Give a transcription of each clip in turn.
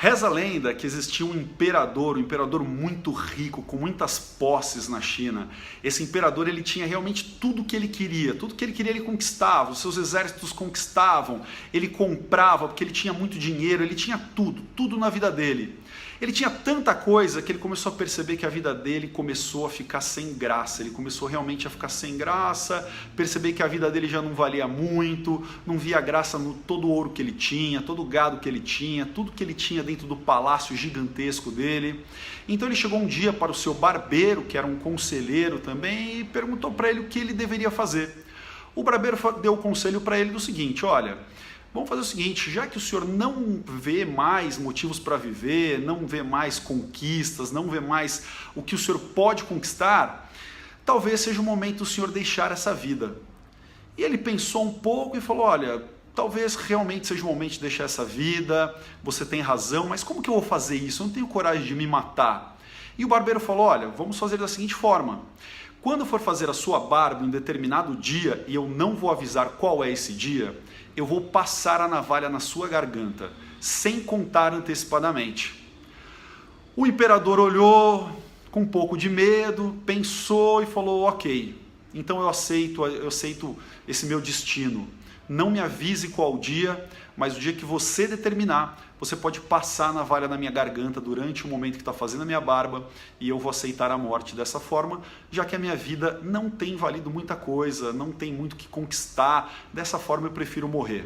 Reza a lenda que existia um imperador muito rico, com muitas posses na China. Esse imperador ele tinha realmente tudo o que ele queria, tudo que ele queria ele conquistava, os seus exércitos conquistavam, ele comprava porque ele tinha muito dinheiro, ele tinha tudo na vida dele. Ele tinha tanta coisa que ele começou a perceber que a vida dele começou a ficar sem graça, ele começou realmente a ficar sem graça, perceber que a vida dele já não valia muito, não via graça no todo o ouro que ele tinha, todo o gado que ele tinha, tudo que ele tinha dentro do palácio gigantesco dele. Então ele chegou um dia para o seu barbeiro, que era um conselheiro também, e perguntou para ele o que ele deveria fazer. O barbeiro deu o conselho para ele do seguinte: olha, vamos fazer o seguinte, já que o senhor não vê mais motivos para viver, não vê mais conquistas, não vê mais o que o senhor pode conquistar, talvez seja o momento do senhor deixar essa vida. E ele pensou um pouco e falou: olha, talvez realmente seja o momento de deixar essa vida, você tem razão, mas como que eu vou fazer isso? Eu não tenho coragem de me matar. E o barbeiro falou: olha, vamos fazer da seguinte forma, quando for fazer a sua barba em determinado dia, e eu não vou avisar qual é esse dia, eu vou passar a navalha na sua garganta, sem contar antecipadamente. O imperador olhou com um pouco de medo, pensou e falou: ok, então eu aceito esse meu destino. Não me avise qual dia, mas o dia que você determinar, você pode passar a navalha na minha garganta durante o momento que está fazendo a minha barba e eu vou aceitar a morte dessa forma, já que a minha vida não tem valido muita coisa, não tem muito o que conquistar, dessa forma eu prefiro morrer.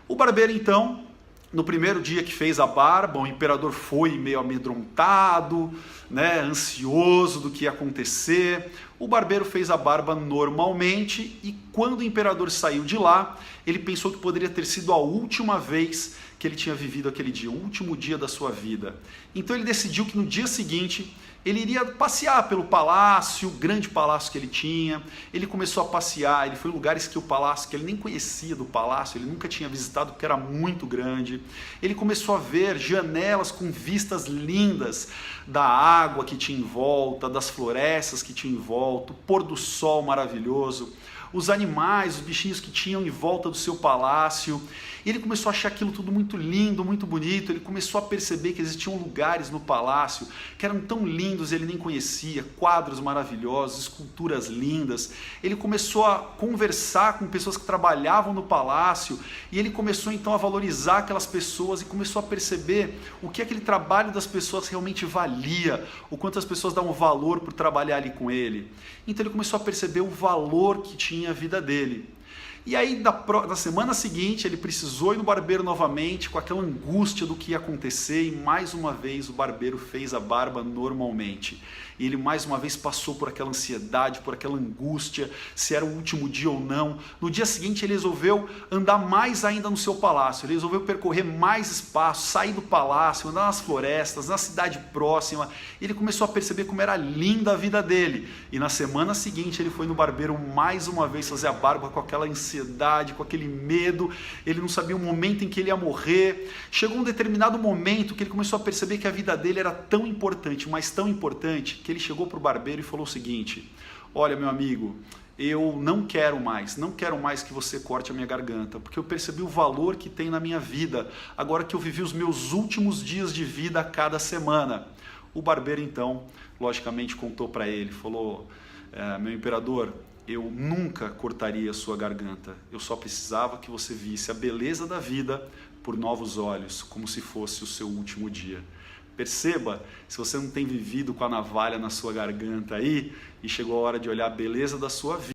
O barbeiro então, no primeiro dia que fez a barba, o imperador foi meio amedrontado, ansioso do que ia acontecer. O barbeiro fez a barba normalmente e quando o imperador saiu de lá, ele pensou que poderia ter sido a última vez que ele tinha vivido aquele dia, o último dia da sua vida. Então ele decidiu que no dia seguinte ele iria passear pelo palácio, o grande palácio que ele tinha. Ele começou a passear, ele foi em lugares que o palácio, que ele nem conhecia do palácio, ele nunca tinha visitado porque era muito grande. Ele começou a ver janelas com vistas lindas da água que tinha em volta, das florestas que tinha em volta, o pôr do sol maravilhoso, os animais, os bichinhos que tinham em volta do seu palácio. E ele começou a achar aquilo tudo muito lindo, muito bonito. Ele começou a perceber que existiam lugares no palácio que eram tão lindos, ele nem conhecia, quadros maravilhosos, esculturas lindas. Ele começou a conversar com pessoas que trabalhavam no palácio e ele começou então a valorizar aquelas pessoas e começou a perceber o que aquele trabalho das pessoas realmente valia, o quanto as pessoas davam valor por trabalhar ali com ele. Então ele começou a perceber o valor que tinha a vida dele. E aí na semana seguinte ele precisou ir no barbeiro novamente com aquela angústia do que ia acontecer e mais uma vez o barbeiro fez a barba normalmente. E ele mais uma vez passou por aquela ansiedade, por aquela angústia, se era o último dia ou não. No dia seguinte ele resolveu andar mais ainda no seu palácio, ele resolveu percorrer mais espaço, sair do palácio, andar nas florestas, na cidade próxima. Ele começou a perceber como era linda a vida dele. E na semana seguinte ele foi no barbeiro mais uma vez fazer a barba com aquela ansiedade, com aquele medo. Ele não sabia o momento em que ele ia morrer. Chegou um determinado momento que ele começou a perceber que a vida dele era tão importante, mas tão importante, que ele chegou para o barbeiro e falou o seguinte: olha, meu amigo, eu não quero mais que você corte a minha garganta, porque eu percebi o valor que tem na minha vida, agora que eu vivi os meus últimos dias de vida a cada semana. O barbeiro então, logicamente, contou para ele, falou: meu imperador, eu nunca cortaria a sua garganta, eu só precisava que você visse a beleza da vida por novos olhos, como se fosse o seu último dia. Perceba, se você não tem vivido com a navalha na sua garganta aí, e chegou a hora de olhar a beleza da sua vida,